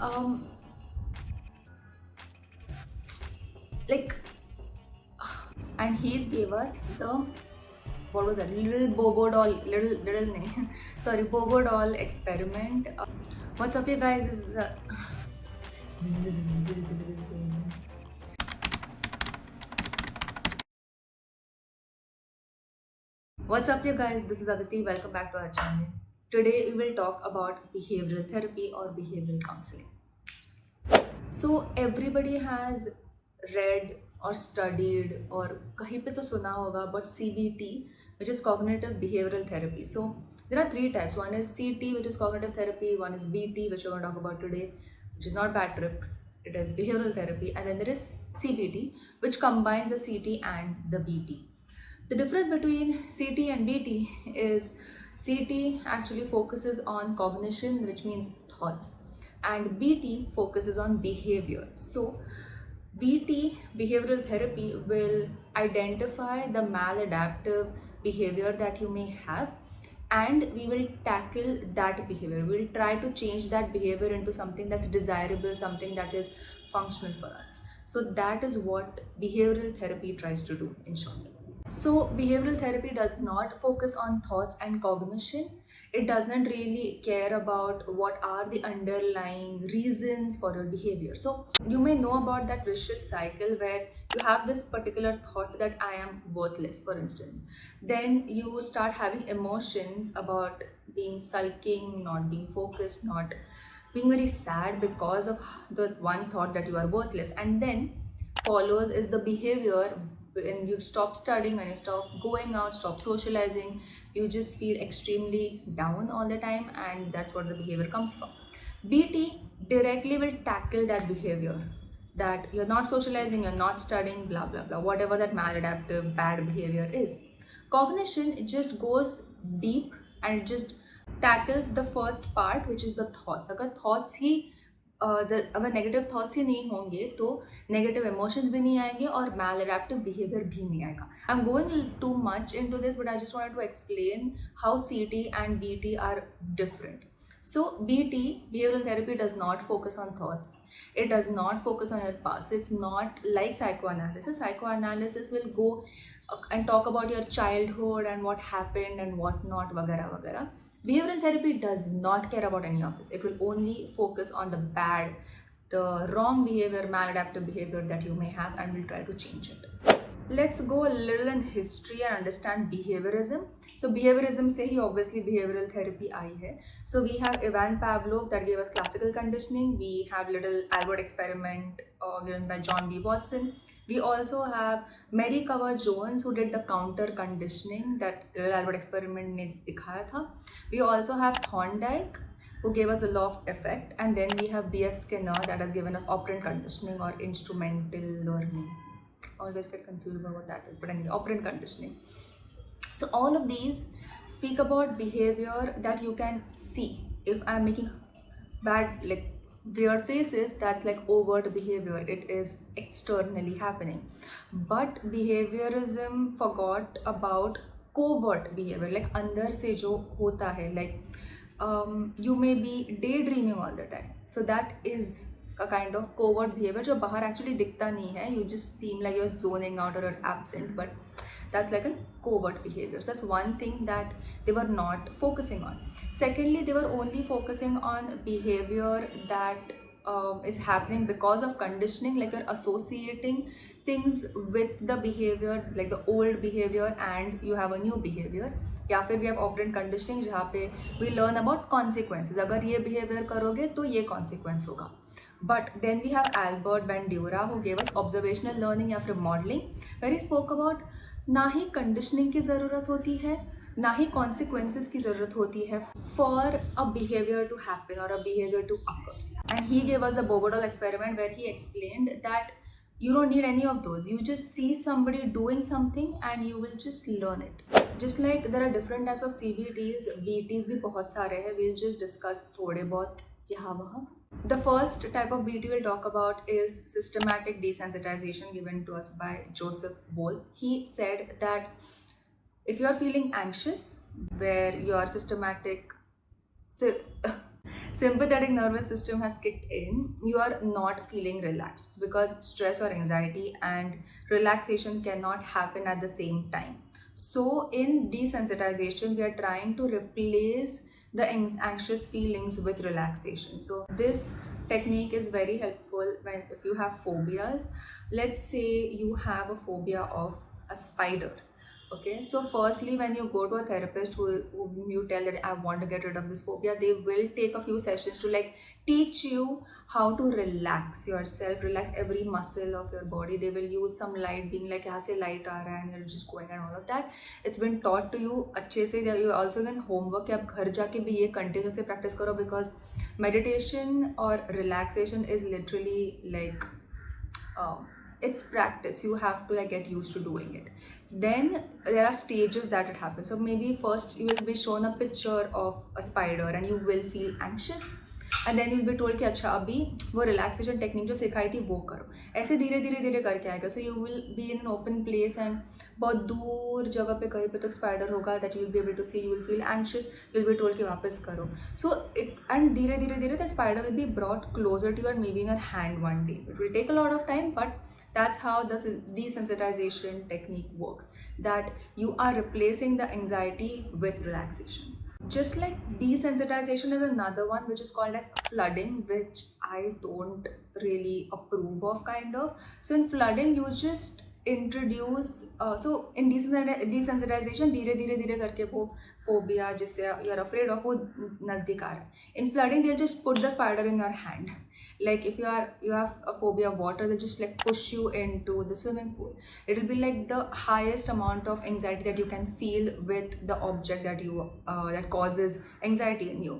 um like and he gave us the, what was that, little bobo doll, little name sorry, bobo doll experiment. What's up you guys, this is what's up you guys, this is Aditi. Welcome back to our channel. Today we will talk about behavioral therapy or behavioral counseling. So everybody has read or studied or कहीं पे तो सुना होगा about CBT, which is cognitive behavioral therapy. So there are three types. One is CT, which is cognitive therapy. One is BT, which we're going to talk about today, which is not bad trip. It is behavioral therapy. And then there is CBT, which combines the CT and the BT. The difference between CT and BT is CT actually focuses on cognition, which means thoughts, and BT focuses on behavior. So BT, behavioral therapy, will identify the maladaptive behavior that you may have, and we will tackle that behavior. We will try to change that behavior into something that's desirable, something that is functional for us. So that is what behavioral therapy tries to do in short. So behavioral therapy does not focus on thoughts and cognition. It does not really care about what are the underlying reasons for your behavior. So you may know about that vicious cycle where you have this particular thought that I am worthless, for instance. Then you start having emotions about being sulking, not being focused, not being very sad because of the one thought that you are worthless. And then follows is the behavior when you stop studying, when you stop going out, stop socializing, you just feel extremely down all the time, and that's what the behavior comes from. BT directly will tackle that behavior, that you're not socializing, you're not studying, blah blah blah, whatever that maladaptive bad behavior is. Cognition, it just goes deep and it just tackles the first part, which is the thoughts. अगर thoughts ही अगर negative thoughts ही नहीं होंगे तो negative emotions भी नहीं आएंगे और मैल adaptive behaviour भी नहीं आएगा. I am going to much into this, but I just wanted to explain how CT and BT are different. So BT, behavioral therapy, does not focus on thoughts. It does not focus on your past. It's not like psychoanalysis. Psychoanalysis will go and talk about your childhood and what happened and what not, vagara vagara. Behavioral therapy does not care about any of this. It will only focus on the bad, the wrong behavior, maladaptive behavior that you may have, and will try to change it. Let's go a little in history and understand behaviorism. So behaviorism से ही obviously behavioral therapy आई है. So we have Ivan Pavlov that gave us classical conditioning. We have little Albert experiment given by John B. Watson. We also have Mary Cover Jones who did the counter conditioning that little Albert experiment ने दिखाया था. We also have Thorndike who gave us the law of effect, and then we have B.F. Skinner that has given us operant conditioning or instrumental learning. Always get confused about what that is, but anyway, operant conditioning. So all of these speak about behavior that you can see. If I'm making bad, like weird faces, that's like overt behavior. It is externally happening. But behaviorism forgot about covert behavior, like अंदर से जो होता है, like you may be daydreaming all the time. So that is a kind of covert behavior जो बाहर actually दिखता नहीं है. You just seem like you're zoning out or you're absent, but that's like a covert behavior. So that's one thing that they were not focusing on. Secondly, they were only focusing on behavior that is happening because of conditioning, like you're associating things with the behavior, like the old behavior, and you have a new behavior. या फिर we have operant conditioning जहाँ पे we learn about consequences. अगर ये behavior करोगे तो ये consequence होगा. But then we have Albert Bandura who gave us observational learning या फिर modeling, where he spoke about ना ही conditioning की ज़रूरत होती है, ना ही consequences की ज़रूरत होती है for a behavior to happen or a behavior to occur. And he gave us the Bobodol experiment where he explained that you don't need any of those. You just see somebody doing something and you will just learn it. Just like there are different types of CBTs, BTs भी बहुत सारे हैं. We'll just discuss थोड़े बहुत यहाँ वहाँ. The first type of BT we'll talk about is systematic desensitization, given to us by Joseph Boll. He said that if you are feeling anxious, where your systematic Sympathetic nervous system has kicked in. You are not feeling relaxed because stress or anxiety and relaxation cannot happen at the same time. So in desensitization, we are trying to replace the anxious feelings with relaxation. So this technique is very helpful when if you have phobias. Let's say you have a phobia of a spider. Okay, so firstly, when you go to a therapist who you tell that I want to get rid of this phobia, they will take a few sessions to like teach you how to relax yourself, relax every muscle of your body. They will use some light, being like, यहाँ से light आ रहा है, and you're just going and all of that. It's been taught to you अच्छे से. You also get homework कि आप घर जाके भी ये continuously practice करो, because meditation or relaxation is literally like it's practice. You have to like get used to doing it. Then there are stages that it happens. So maybe first you will be shown a picture of a spider and you will feel anxious, and then you'll be told कि अच्छा अभी वो relaxation technique जो सिखाई थी वो करो. ऐसे धीरे धीरे धीरे करके आएगा. So you will be in an open place and बहुत दूर जगह पे कहीं पे तो spider होगा that you will be able to see. You will feel anxious. You will be told कि वापस करो. So it and धीरे धीरे धीरे the spider will be brought closer to you and maybe in your hand one day. It will take a lot of time, but that's how the desensitization technique works, that you are replacing the anxiety with relaxation. Just like desensitization is another one which is called as flooding, which I don't really approve of kind of. So in flooding you just introduce so in desensitization धीरे धीरे धीरे करके वो phobia जिससे you are afraid of वो नज़दीक आ रहा है. In flooding they'll just put the spider in your hand. Like if you have a phobia of water, they'll just like push you into the swimming pool. It will be like the highest amount of anxiety that you can feel with the object that you that causes anxiety in you.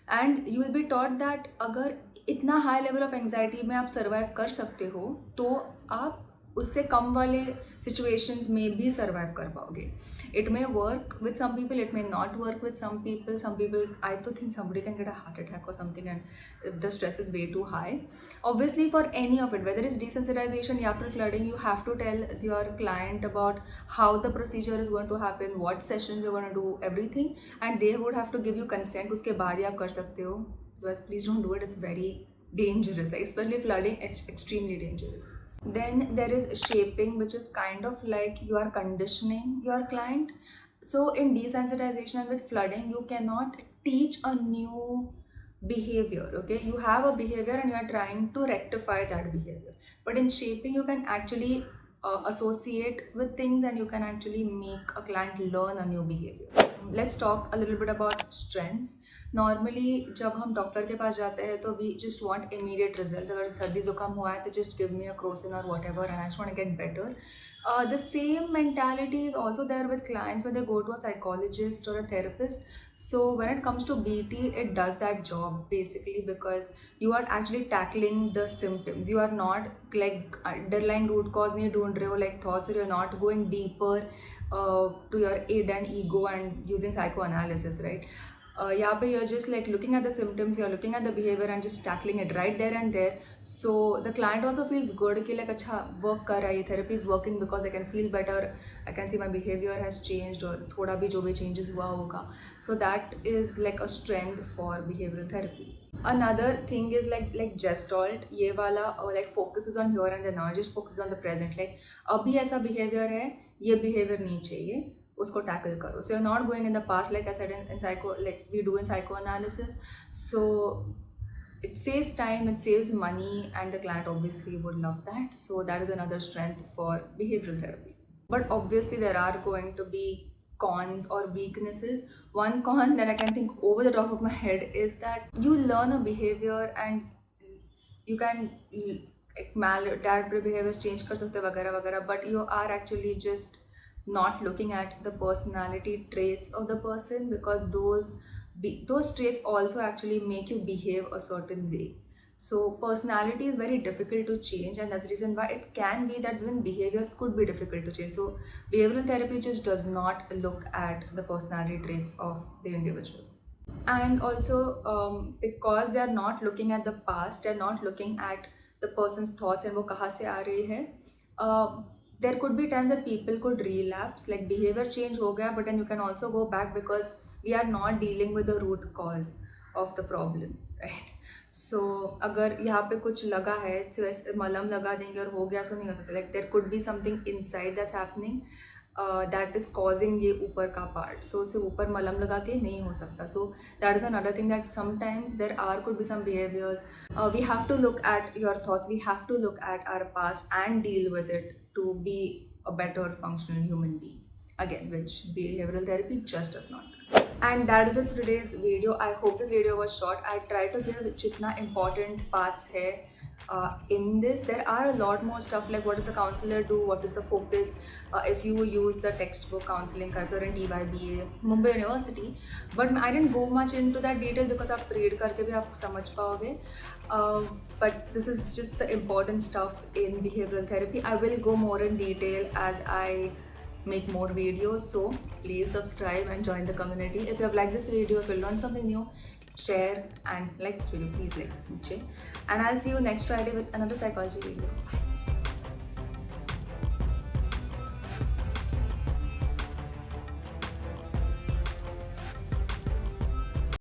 And you will be taught that अगर इतना high level of anxiety में आप survive कर सकते हो तो आप उससे कम वाले situations में भी survive कर पाओगे. It may work with some people, it may not work with some people. Some people, I to think somebody can get a heart attack or something and if the stress is way too high. Obviously for any of it, whether it's desensitization or flooding, you have to tell your client about how the procedure is going to happen, what sessions you're going to do, everything, and they would have to give you consent. उसके बाद ही आप कर सकते हो. Just please don't do it, it's very dangerous. Like, especially flooding, it's extremely dangerous. Then there is shaping, which is kind of like you are conditioning your client. So in desensitization and with flooding, you cannot teach a new behavior. Okay, you have a behavior and you are trying to rectify that behavior, but in shaping you can actually associate with things and you can actually make a client learn a new behavior. Let's talk a little bit about strengths. Normally जब हम doctor के पास जाते हैं तो we just want immediate results. अगर सर्दी जुकाम हुआ है तो just give me a Crocin और whatever and I just want to get better. The same mentality is also there with clients when they go to a psychologist or a therapist. So when it comes to BT, it does that job basically because you are actually tackling the symptoms. You are not like underlying root cause नहीं ढूंढ रहे हो like thoughts, or you're not going deeper to your id and ego and using psychoanalysis, right? यहाँ पे you're just like looking at the symptoms, you're looking at the behavior and just tackling it right there and there. So the client also feels good कि like अच्छा work कर रहा है, therapy is working because I can feel better, I can see my behavior has changed और थोड़ा भी जो भी changes हुआ होगा. So that is like a strength for behavioral therapy. Another thing is like gestalt. ये वाला like focuses on here and the now, just focuses on the present. Like अभी ऐसा behavior है, ये behavior नहीं चाहिए, उसको tackle करो. So you're not going in the past like I said in psycho, like we do in psychoanalysis. So it saves time, it saves money, and the client obviously would love that. So that is another strength for behavioral therapy. But obviously there are going to be cons or weaknesses. One con that I can think over the top of my head is that you learn a behavior and you can like maladaptive behaviors change कर सकते वगैरह वगैरह, but you are actually just not looking at the personality traits of the person, because those traits also actually make you behave a certain way. So personality is very difficult to change, and that's the reason why it can be that even behaviors could be difficult to change. So behavioral therapy just does not look at the personality traits of the individual. And also because they are not looking at the past, they are not looking at the person's thoughts and वो कहाँ से आ रही है. There could be times that people could relapse, like behavior change हो गया, but then you can also go back because we are not dealing with the root cause. of the problem, right? So अगर यहाँ पे कुछ लगा है तो ऐसे मलहम लगा देंगे और हो गया, ऐसा नहीं हो सकता. Like there could be something inside that's happening that is causing ये ऊपर का part. So सिर्फ ऊपर मलहम लगा के नहीं हो सकता. So that is another thing, that sometimes there could be some behaviors. We have to look at your thoughts. We have to look at our past and deal with it to be a better functional human being. Again, which behavioral therapy just does not. And that is it for today's video. I hope this video was short. I tried to give jitna important parts hai in this. There are a lot more stuff like what does the counselor do, what is the focus, if you use the textbook counseling if you're in TYBA, Mumbai University. But I didn't go much into that detail because आप read करके भी आप समझ पाओगे. But this is just the important stuff in behavioral therapy. I will go more in detail as I make more videos, so please subscribe and join the community. If you have liked this video, if you learned something new, share and like this video, please like. And I'll see you next Friday with another psychology video. Bye.